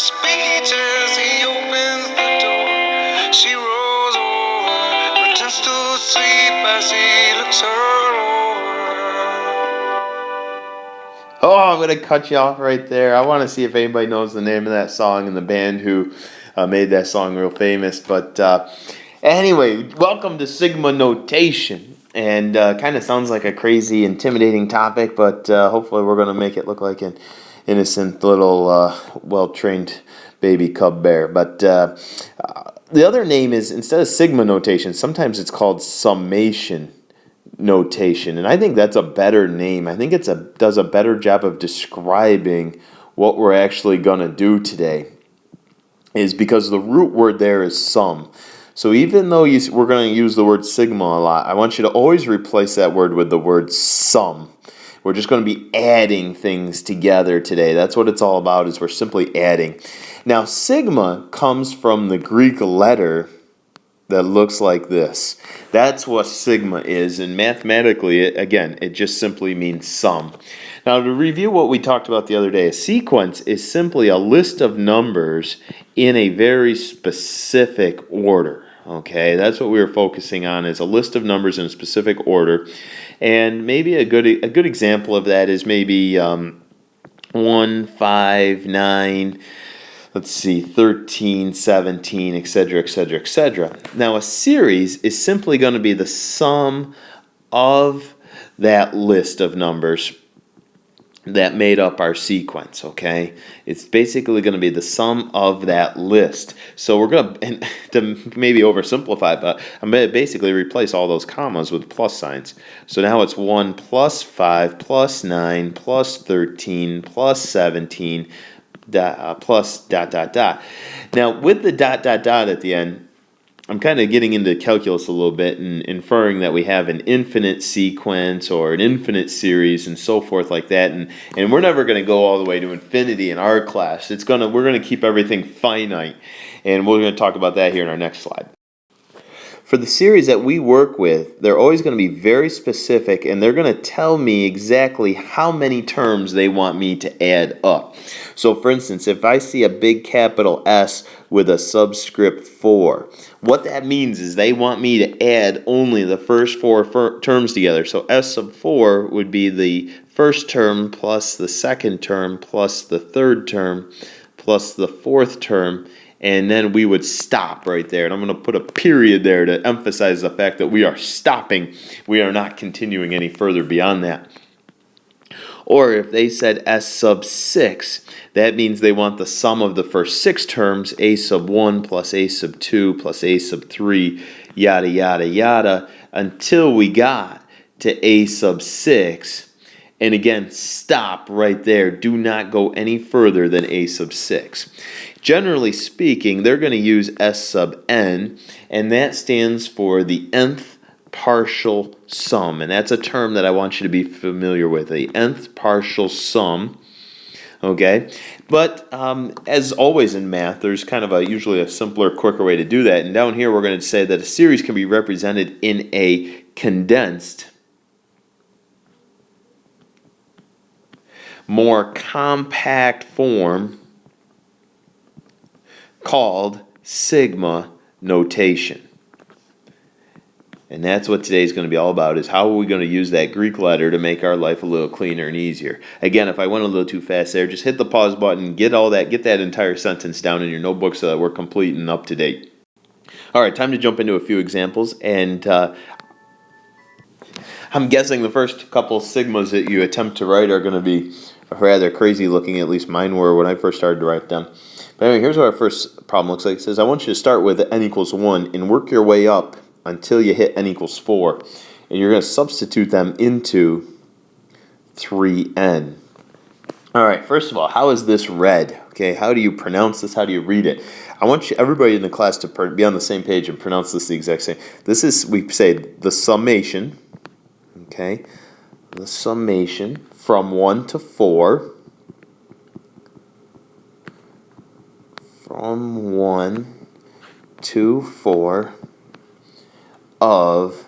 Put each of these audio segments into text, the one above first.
speechless, he opens the door. She rolls over, pretends to sleep as he looks her over. Oh, I'm going to cut you off right there. I want to see if anybody knows the name of that song and the band who made that song real famous. But anyway, welcome to Sigma Notation. And kind of sounds like a crazy, intimidating topic, but hopefully we're going to make it look like an innocent little well-trained baby cub bear. But the other name is, instead of Sigma Notation, sometimes it's called Summation Notation, and I think that's a better name. I think does a better job of describing what we're actually going to do today, is because the root word there is sum. So even though we're going to use the word sigma a lot, I want you to always replace that word with the word sum. We're just going to be adding things together today. That's what it's all about, is we're simply adding. Now, sigma comes from the Greek letter that looks like this. That's what sigma is, and mathematically, it just simply means sum. Now, to review what we talked about the other day, a sequence is simply a list of numbers in a very specific order. Okay, that's what we were focusing on, is a list of numbers in a specific order. And maybe a good example of that is maybe 1, 5, 9, let's see, 13, 17, etc., etc., etc. Now, a series is simply going to be the sum of that list of numbers that made up our sequence, okay? It's basically going to be the sum of that list. So we're going to maybe oversimplify, but I'm going to basically replace all those commas with plus signs. So now it's 1 plus 5 plus 9 plus 13 plus 17 plus dot, dot, dot. Now, with the dot, dot, dot at the end, I'm kind of getting into calculus a little bit and inferring that we have an infinite sequence or an infinite series and so forth like that. And we're never going to go all the way to infinity in our class. We're going to keep everything finite. And we're going to talk about that here in our next slide. For the series that we work with, they're always going to be very specific, and they're going to tell me exactly how many terms they want me to add up. So for instance, if I see a big capital S with a subscript 4, what that means is they want me to add only the first four terms together. So S sub 4 would be the first term plus the second term plus the third term plus the fourth term, and then we would stop right there. And I'm going to put a period there to emphasize the fact that we are stopping. We are not continuing any further beyond that. Or if they said S sub 6, that means they want the sum of the first 6 terms, A sub 1 plus A sub 2 plus A sub 3, yada, yada, yada, until we got to A sub 6. And again, stop right there. Do not go any further than A sub 6. Generally speaking, they're going to use S sub n, and that stands for the nth partial sum. And that's a term that I want you to be familiar with, the nth partial sum. Okay? But as always in math, there's kind of usually a simpler, quicker way to do that. And down here, we're going to say that a series can be represented in a condensed, more compact form called sigma notation. And that's what today's going to be all about, is how are we going to use that Greek letter to make our life a little cleaner and easier. Again, if I went a little too fast there, just hit the pause button, get that entire sentence down in your notebook so that we're complete and up to date. All right, time to jump into a few examples, and I'm guessing the first couple sigmas that you attempt to write are going to be rather crazy looking. At least mine were when I first started to write them. But anyway, here's what our first problem looks like. It says, I want you to start with n equals 1 and work your way up until you hit n equals 4. And you're going to substitute them into 3n. All right, first of all, how is this read? Okay, how do you pronounce this? How do you read it? I want everybody in the class to be on the same page and pronounce this the exact same. This is, we say, the summation. Okay, the summation from 1 to 4. From 1 to 4 of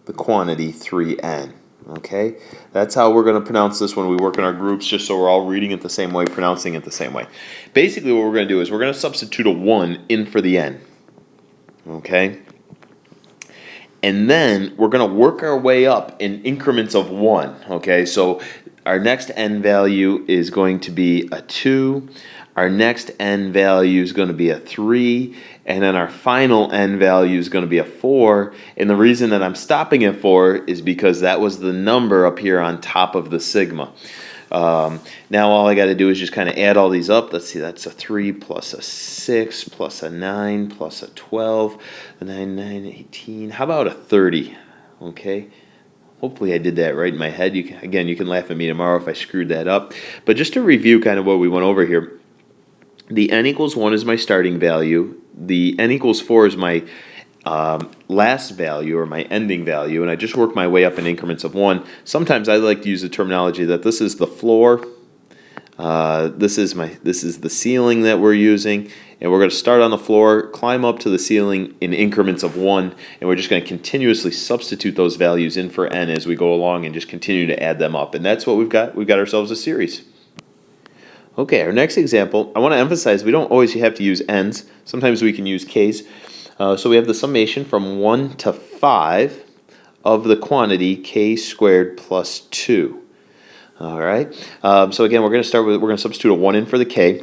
the quantity 3n. Okay, that's how we're going to pronounce this when we work in our groups, just so we're all reading it the same way, pronouncing it the same way. Basically, what we're going to do is we're going to substitute a 1 in for the n. Okay? And then we're going to work our way up in increments of 1. Okay, so our next n value is going to be a 2. Our next n value is going to be a 3, and then our final n value is going to be a 4. And the reason that I'm stopping at 4 is because that was the number up here on top of the sigma. Now all I got to do is just kind of add all these up. Let's see, that's a 3 plus a 6 plus a 9 plus a 12, a 9, 18. How about a 30? Okay. Hopefully I did that right in my head. You can laugh at me tomorrow if I screwed that up. But just to review kind of what we went over here, the n equals 1 is my starting value. The n equals 4 is my last value or my ending value, and I just work my way up in increments of 1. Sometimes I like to use the terminology that this is the floor. This is the ceiling that we're using, and we're going to start on the floor, climb up to the ceiling in increments of 1, and we're just going to continuously substitute those values in for n as we go along and just continue to add them up. And that's what we've got. We've got ourselves a series. Okay, our next example, I want to emphasize we don't always have to use n's. Sometimes we can use k's. So we have the summation from 1 to 5 of the quantity k squared plus 2. All right. So again, we're going to substitute a 1 in for the k.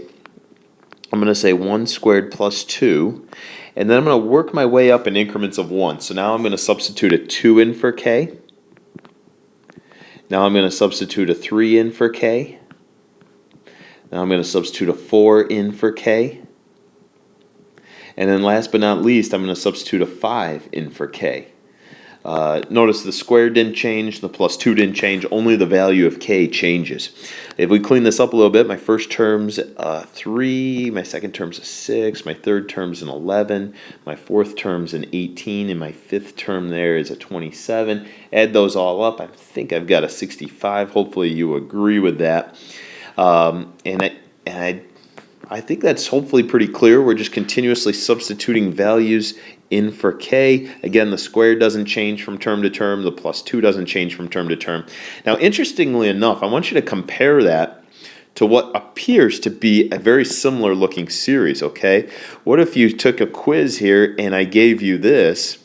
I'm going to say 1 squared plus 2. And then I'm going to work my way up in increments of 1. So now I'm going to substitute a 2 in for k. Now I'm going to substitute a 3 in for k. Now I'm going to substitute a 4 in for k. And then last but not least, I'm going to substitute a 5 in for k. Notice the square didn't change, the plus 2 didn't change, only the value of k changes. If we clean this up a little bit, my first term's 3, my second term's a 6, my third term's an 11, my fourth term's an 18, and my fifth term there is a 27. Add those all up, I think I've got a 65. Hopefully you agree with that. I think that's hopefully pretty clear. We're just continuously substituting values in for k. Again, the square doesn't change from term to term. The plus 2 doesn't change from term to term. Now, interestingly enough, I want you to compare that to what appears to be a very similar looking series, okay? What if you took a quiz here and I gave you this?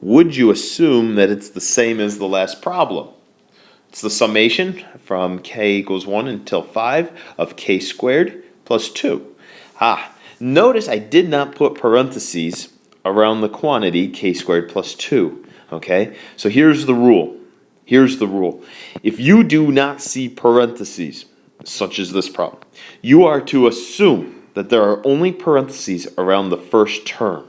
Would you assume that it's the same as the last problem? It's the summation from k equals 1 until 5 of k squared plus 2. Notice I did not put parentheses around the quantity k squared plus 2. Okay, so here's the rule. Here's the rule. If you do not see parentheses, such as this problem, you are to assume that there are only parentheses around the first term.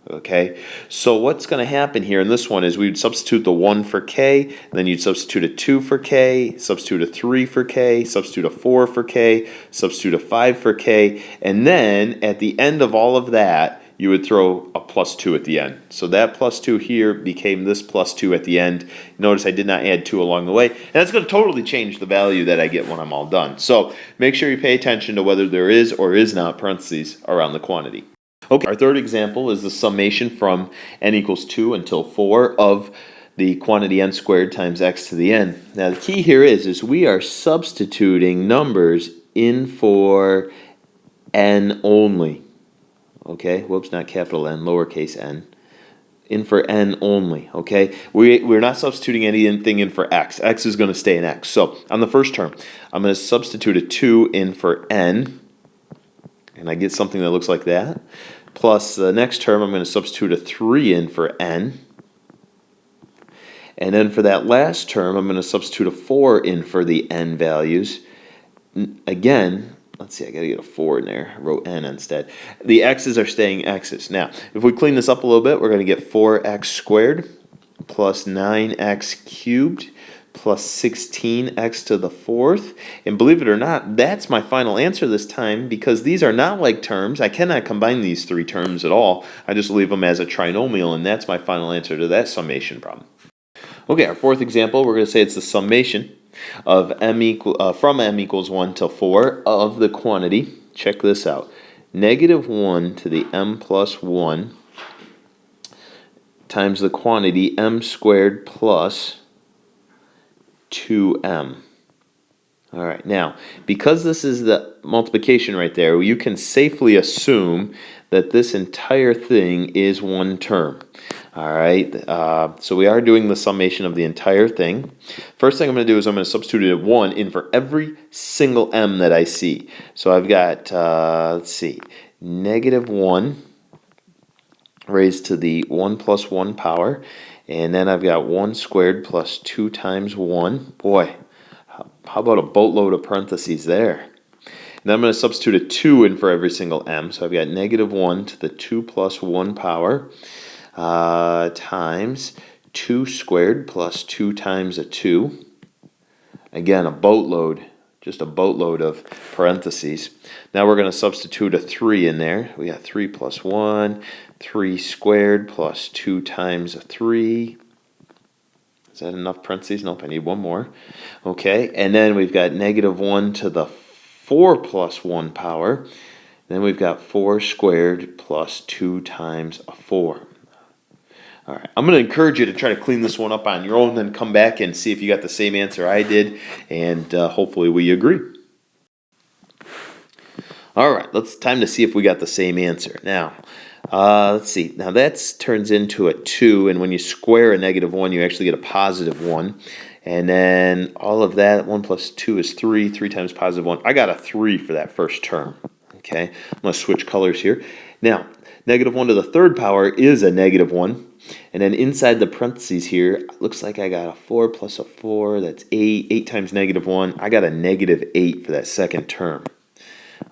Okay, so what's going to happen here in this one is we would substitute the 1 for k, then you'd substitute a 2 for k, substitute a 3 for k, substitute a 4 for k, substitute a 5 for k, and then at the end of all of that, you would throw a plus 2 at the end. So that plus 2 here became this plus 2 at the end. Notice I did not add 2 along the way, and that's going to totally change the value that I get when I'm all done. So make sure you pay attention to whether there is or is not parentheses around the quantity. Okay, our third example is the summation from n equals 2 until 4 of the quantity n squared times x to the n. Now the key here is we are substituting numbers in for n only. Okay, whoops, not capital N, lowercase n. In for n only, okay? We're not substituting anything in for x. X is going to stay in x. So on the first term, I'm going to substitute a 2 in for n, and I get something that looks like that. Plus the next term, I'm going to substitute a 3 in for n. And then for that last term, I'm going to substitute a 4 in for the n values. Again, let's see, I got to get a 4 in there. I wrote n instead. The x's are staying x's. Now, if we clean this up a little bit, we're going to get 4x squared plus 9x cubed plus 16x to the fourth. And believe it or not, that's my final answer this time because these are not like terms. I cannot combine these three terms at all. I just leave them as a trinomial, and that's my final answer to that summation problem. Okay, our fourth example, we're going to say it's the summation of from m equals 1 till 4 of the quantity. Check this out. Negative 1 to the m plus 1 times the quantity m squared plus 2m. All right, now, because this is the multiplication right there, you can safely assume that this entire thing is one term. All right, so we are doing the summation of the entire thing. First thing I'm going to do is I'm going to substitute a 1 in for every single m that I see. So I've got, let's see, negative 1 raised to the 1 plus 1 power, and then I've got 1 squared plus 2 times 1. Boy, how about a boatload of parentheses there? And then I'm going to substitute a 2 in for every single m. So I've got negative 1 to the 2 plus 1 power times 2 squared plus 2 times a 2. Again, a boatload, just a boatload of parentheses. Now we're going to substitute a 3 in there. We got 3 plus 1, 3 squared plus 2 times a 3. Is that enough parentheses? Nope, I need one more. Okay, and then we've got negative 1 to the 4 plus 1 power. Then we've got 4 squared plus 2 times a 4. All right, I'm going to encourage you to try to clean this one up on your own, then come back and see if you got the same answer I did, and hopefully we agree. All right, time to see if we got the same answer. Now, let's see. Now that turns into a 2, and when you square a negative 1, you actually get a positive 1. And then all of that, 1 plus 2 is 3. 3 times positive 1. I got a 3 for that first term. Okay, I'm going to switch colors here. Now, negative 1 to the third power is a negative 1. And then inside the parentheses here, it looks like I got a 4 plus a 4. That's 8. 8 times negative 1. I got a negative 8 for that second term.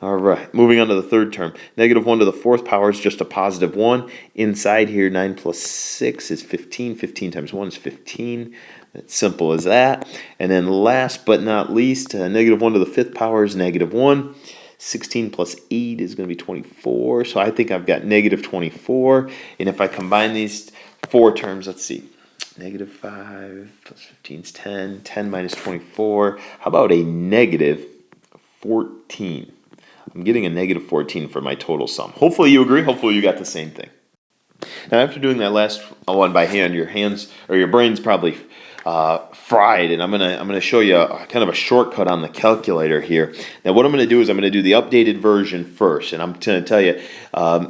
All right, moving on to the third term. Negative 1 to the fourth power is just a positive 1. Inside here, 9 plus 6 is 15. 15 times 1 is 15. It's simple as that. And then last but not least, negative 1 to the fifth power is negative 1. 16 plus 8 is going to be 24. So I think I've got negative 24. And if I combine these four terms, let's see. Negative 5 plus 15 is 10. 10 minus 24. How about a negative 14? I'm getting a negative 14 for my total sum. Hopefully you agree. Hopefully you got the same thing. Now after doing that last one by hand, your hands or your brain's probably fried, and I'm gonna show you kind of a shortcut on the calculator here. Now what I'm gonna do is I'm gonna do the updated version first, and I'm gonna tell you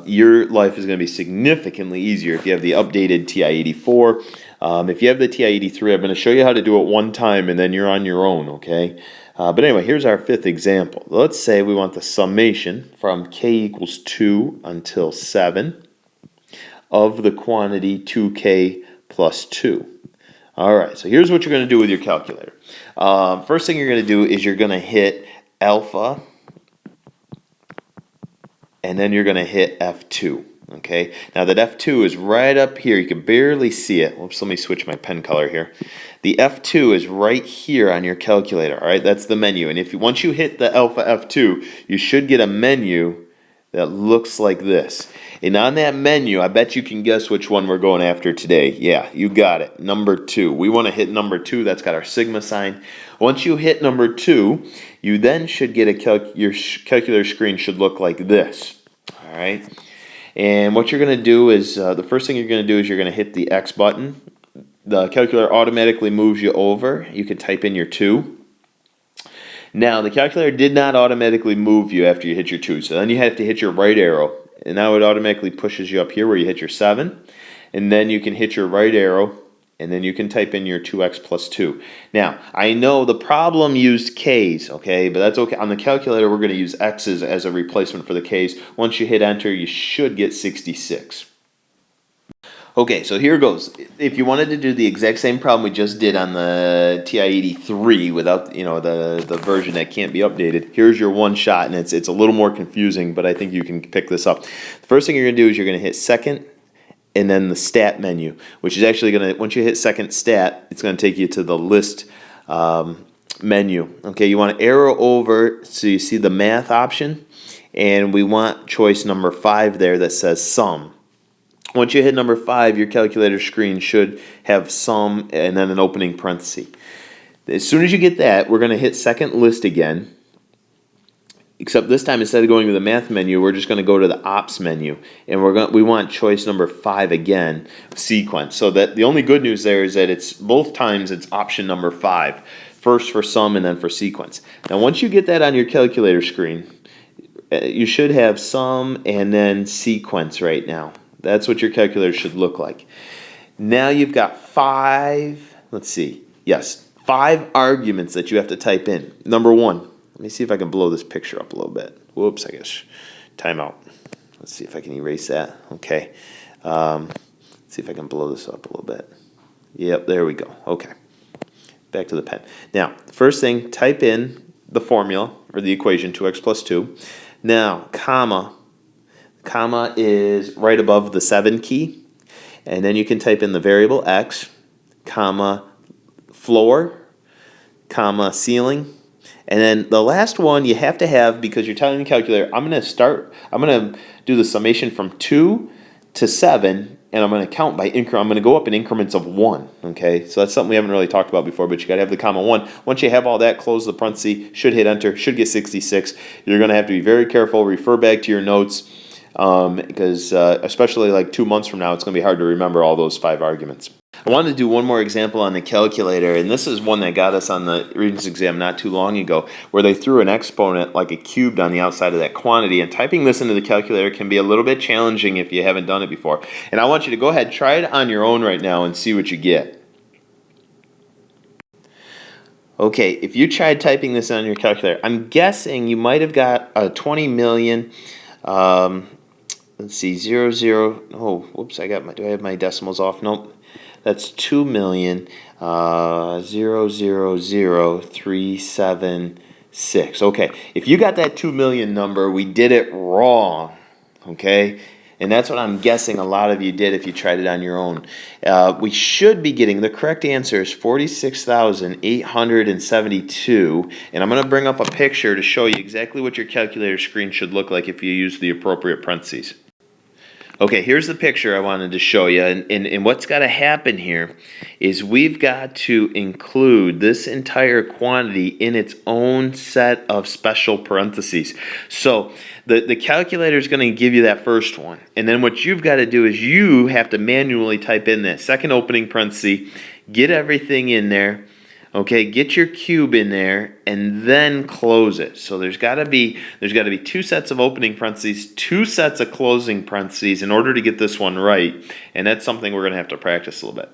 your life is gonna be significantly easier if you have the updated TI-84. If you have the TI-83, I'm gonna show you how to do it one time, and then you're on your own. Okay. But anyway, here's our fifth example. Let's say we want the summation from k equals 2 until 7 of the quantity 2k plus 2. All right, so here's what you're going to do with your calculator. First thing you're going to do is you're going to hit alpha, and then you're going to hit F2. Okay, now that F2 is right up here. You can barely see it. Whoops, let me switch my pen color here. The F2 is right here on your calculator. All right, that's the menu. And once you hit the alpha F2, you should get a menu that looks like this. And on that menu, I bet you can guess which one we're going after today. Yeah, you got it. Number 2. We want to hit number 2. That's got our sigma sign. Once you hit number 2, you then should get your calculator screen should look like this. All right. And what you're going to do is, the first thing you're going to do is you're going to hit the X button. The calculator automatically moves you over. You can type in your 2. Now, the calculator did not automatically move you after you hit your 2. So then you have to hit your right arrow. And now it automatically pushes you up here where you hit your 7. And then you can hit your right arrow. And then you can type in your 2x plus 2. Now, I know the problem used k's, okay? But that's okay. On the calculator, we're going to use x's as a replacement for the k's. Once you hit enter, you should get 66. Okay, so here goes. If you wanted to do the exact same problem we just did on the TI-83 without, the version that can't be updated, here's your one shot, and it's a little more confusing, but I think you can pick this up. The first thing you're going to do is you're going to hit second, and then the stat menu, which is actually going to, once you hit second stat, it's going to take you to the list menu. Okay, you want to arrow over so you see the math option, and we want choice number 5 there that says sum. Once you hit number 5, your calculator screen should have sum and then an opening parenthesis. As soon as you get that, we're going to hit second list again. Except this time, instead of going to the math menu, we're just going to go to the ops menu, and we want choice number 5 again, sequence. So that the only good news there is that it's both times it's option number 5, first for sum and then for sequence. Now, once you get that on your calculator screen, you should have sum and then sequence right now. That's what your calculator should look like. Now you've got 5. Let's see. Yes, 5 arguments that you have to type in. Number 1. Let me see if I can blow this picture up a little bit. Whoops, I guess. Timeout. Let's see if I can erase that. Okay. Let's see if I can blow this up a little bit. Yep, there we go. Okay. Back to the pen. Now, first thing, type in the formula, or the equation, 2x plus 2. Now, comma. Comma is right above the 7 key. And then you can type in the variable x, comma, floor, comma, ceiling. And then the last one you have to have, because you're telling the calculator, I'm going to do the summation from 2 to 7, and I'm going to count by I'm going to go up in increments of 1, okay? So that's something we haven't really talked about before, but you got to have the comma 1. Once you have all that, close the parenthesis, should hit enter, should get 66. You're going to have to be very careful, refer back to your notes, because especially like 2 months from now, it's going to be hard to remember all those 5 arguments. I wanted to do one more example on the calculator, and this is one that got us on the Regents exam not too long ago, where they threw an exponent like a cubed on the outside of that quantity, and typing this into the calculator can be a little bit challenging if you haven't done it before. And I want you to go ahead, try it on your own right now and see what you get. Okay, if you tried typing this on your calculator, I'm guessing you might have got a 20 million, let's see, 00, oh, whoops, do I have my decimals off? Nope. That's 2,000,376. Okay, if you got that 2 million number, we did it wrong, okay? And that's what I'm guessing a lot of you did if you tried it on your own. We should be getting, the correct answer is 46,872. And I'm going to bring up a picture to show you exactly what your calculator screen should look like if you use the appropriate parentheses. Okay, here's the picture I wanted to show you, and what's got to happen here is we've got to include this entire quantity in its own set of special parentheses. So the calculator is going to give you that first one, and then what you've got to do is you have to manually type in that second opening parenthesis, get everything in there. Okay, get your cube in there and then close it. So there's got to be 2 sets of opening parentheses, 2 sets of closing parentheses in order to get this one right. And that's something we're going to have to practice a little bit.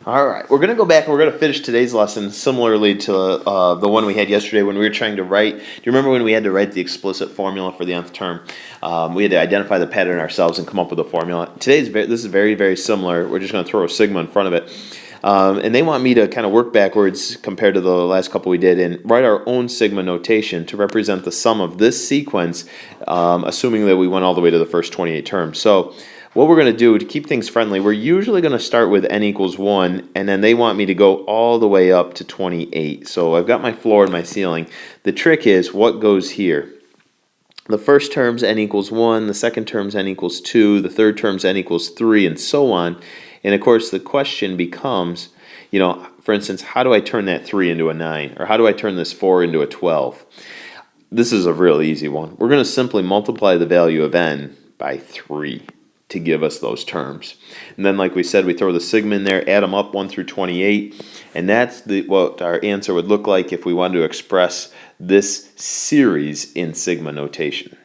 All right, we're going to go back and we're going to finish today's lesson similarly to the one we had yesterday when we were trying to write. Do you remember when we had to write the explicit formula for the nth term? We had to identify the pattern ourselves and come up with a formula. This is very, very similar. We're just going to throw a sigma in front of it. And they want me to kind of work backwards compared to the last couple we did and write our own sigma notation to represent the sum of this sequence, assuming that we went all the way to the first 28 terms. So what we're going to do to keep things friendly, we're usually going to start with n equals 1, and then they want me to go all the way up to 28. So I've got my floor and my ceiling. The trick is what goes here. The first term's n equals 1, the second term's n equals 2, the third term's n equals 3, and so on. And of course, the question becomes, for instance, how do I turn that 3 into a 9? Or how do I turn this 4 into a 12? This is a real easy one. We're going to simply multiply the value of n by 3 to give us those terms. And then, like we said, we throw the sigma in there, add them up 1 through 28, and that's what our answer would look like if we wanted to express this series in sigma notation.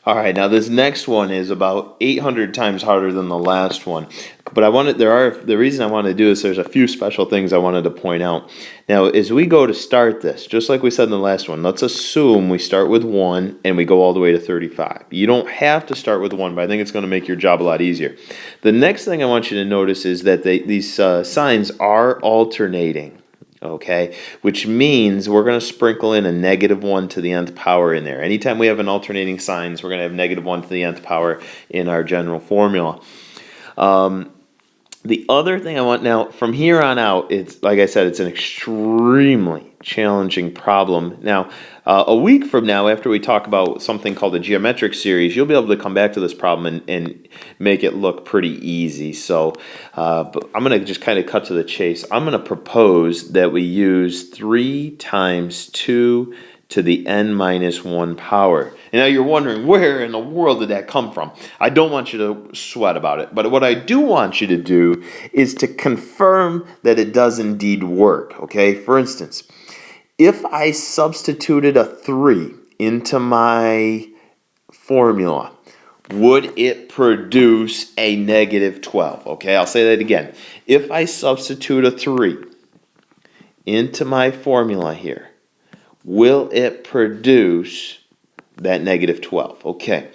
All right, now this next one is about 800 times harder than the last one. But the reason I want to do this, there's a few special things I wanted to point out. Now, as we go to start this, just like we said in the last one, let's assume we start with 1 and we go all the way to 35. You don't have to start with 1, but I think it's going to make your job a lot easier. The next thing I want you to notice is that these signs are alternating. Okay, which means we're going to sprinkle in a -1 to the nth power in there. Anytime we have an alternating signs, we're going to have -1 to the nth power in our general formula. The other thing I want now, from here on out, it's like I said, it's an extremely challenging problem. Now, a week from now, after we talk about something called a geometric series, you'll be able to come back to this problem and make it look pretty easy. So but I'm going to just kind of cut to the chase. I'm going to propose that we use 3 times 2 to the n minus 1 power. And now you're wondering, where in the world did that come from? I don't want you to sweat about it. But what I do want you to do is to confirm that it does indeed work, okay? For instance, if I substituted a 3 into my formula, would it produce a negative 12? Okay, I'll say that again. If I substitute a 3 into my formula here, will it produce that negative 12? Okay,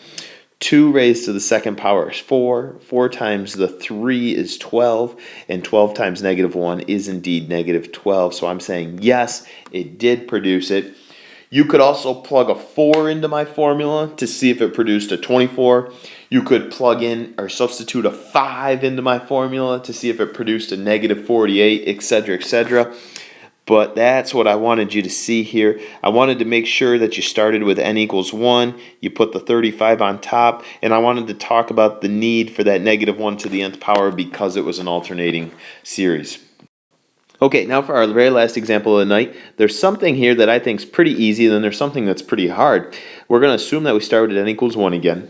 2 raised to the second power is 4. 4 times the 3 is 12. And 12 times negative 1 is indeed negative 12. So I'm saying yes, it did produce it. You could also plug a 4 into my formula to see if it produced a 24. You could plug in or substitute a 5 into my formula to see if it produced a negative 48, etc., etc. But that's what I wanted you to see here. I wanted to make sure that you started with n equals 1. You put the 35 on top. And I wanted to talk about the need for that negative 1 to the nth power because it was an alternating series. Okay, now for our very last example of the night. There's something here that I think is pretty easy, and then there's something that's pretty hard. We're going to assume that we start with n equals 1 again.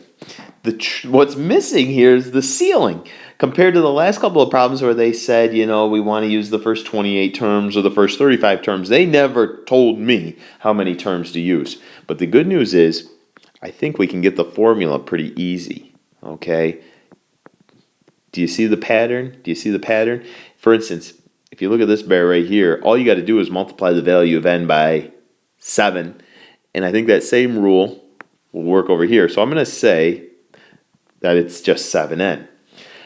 What's missing here is the ceiling. Compared to the last couple of problems where they said, you know, we want to use the first 28 terms or the first 35 terms, they never told me how many terms to use. But the good news is, I think we can get the formula pretty easy, okay? Do you see the pattern? Do you see the pattern? For instance, if you look at this bear right here, all you got to do is multiply the value of n by 7. And I think that same rule will work over here. So I'm going to say that it's just 7n.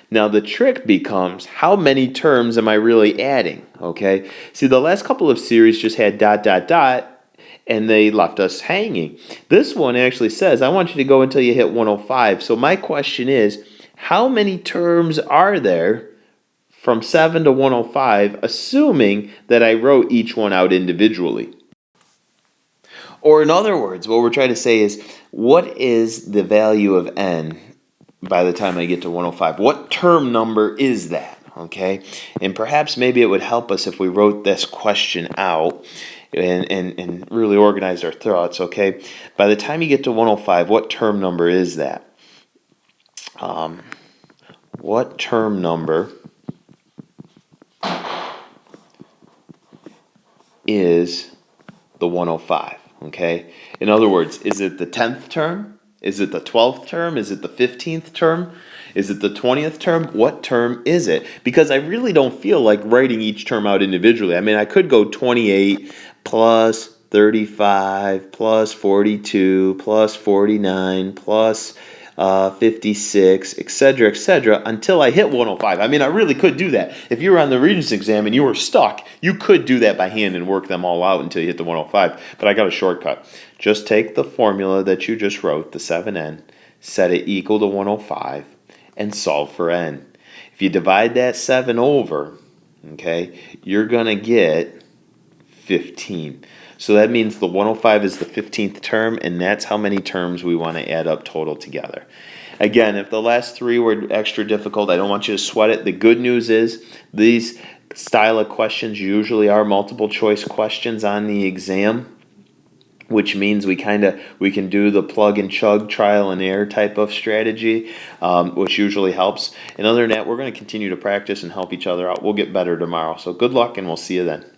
Now the trick becomes, how many terms am I really adding? Okay. See, the last couple of series just had dot, dot, dot, and they left us hanging. This one actually says, I want you to go until you hit 105. So my question is, how many terms are there from 7 to 105, assuming that I wrote each one out individually? Or in other words, what we're trying to say is, what is the value of n by the time I get to 105? What term number is that? Okay, and perhaps maybe it would help us if we wrote this question out and really organized our thoughts. Okay, by the time you get to 105, what term number is that? What term number is the 105? Okay, in other words, is it the 10th term? Is it the 12th term? Is it the 15th term? Is it the 20th term? What term is it? Because I really don't feel like writing each term out individually. I mean, I could go 28 plus 35 plus 42 plus 49 plus 56, etc., until I hit 105. I mean, I really could do that. If you were on the Regents exam and you were stuck, you could do that by hand and work them all out until you hit the 105. But I got a shortcut. Just take the formula that you just wrote, the 7n, set it equal to 105, and solve for n. If you divide that 7 over, okay, you're going to get 15. So that means the 105 is the 15th term, and that's how many terms we want to add up total together. Again, if the last 3 were extra difficult, I don't want you to sweat it. The good news is these style of questions usually are multiple choice questions on the exam, which means we can do the plug and chug, trial and error type of strategy, which usually helps. And other than that, we're going to continue to practice and help each other out. We'll get better tomorrow. So good luck, and we'll see you then.